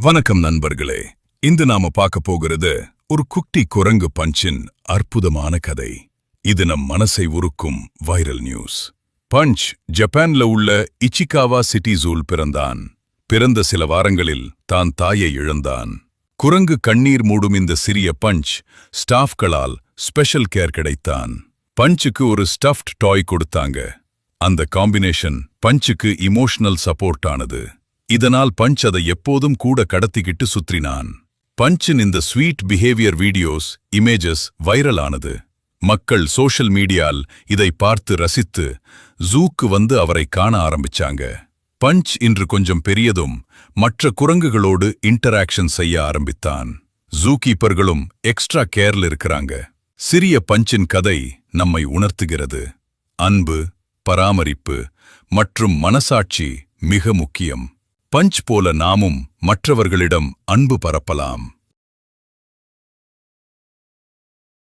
வணக்கம் நண்பர்களே. இன்று நாம பார்க்க போகிறது ஒரு குட்டி குரங்கு பஞ்சின் அற்புதமான கதை. இது நம் மனசை உருக்கும் வைரல் நியூஸ். பஞ்ச் ஜப்பான்ல உள்ள இச்சிகாவா சிட்டி ஜூல் பிறந்தான். பிறந்த சில வாரங்களில் தான் தாயை இழந்தான். குரங்கு கண்ணீர் மூடும் இந்த சிறிய பஞ்ச் ஸ்டாஃப்களால் ஸ்பெஷல் கேர் கிடைத்தான். பஞ்சுக்கு ஒரு ஸ்டஃப்ட் டாய் கொடுத்தாங்க. அந்த காம்பினேஷன் பஞ்சுக்கு இமோஷனல் சப்போர்ட் ஆனது. இதனால் பஞ்ச் அதை எப்போதும் கூட கடத்திக்கிட்டு சுற்றினான். பஞ்சின் இந்த sweet behaviour videos, images viral ஆனது. மக்கள் சோஷியல் மீடியால் இதை பார்த்து ரசித்து ஜூக்கு வந்து அவரை காண ஆரம்பிச்சாங்க. பஞ்ச் இன்று கொஞ்சம் பெரியதும் மற்ற குரங்குகளோடு இன்டராக்ஷன் செய்ய ஆரம்பித்தான். ஜூ கீப்பர்களும் எக்ஸ்ட்ரா கேர்ல இருக்கிறாங்க. சிறிய பஞ்சின் கதை நம்மை உணர்த்துகிறது. அன்பு, பராமரிப்பு மற்றும் மனசாட்சி மிக முக்கியம். பஞ்ச் போல நாமும் மற்றவர்களிடம் அன்பு பரப்பலாம்.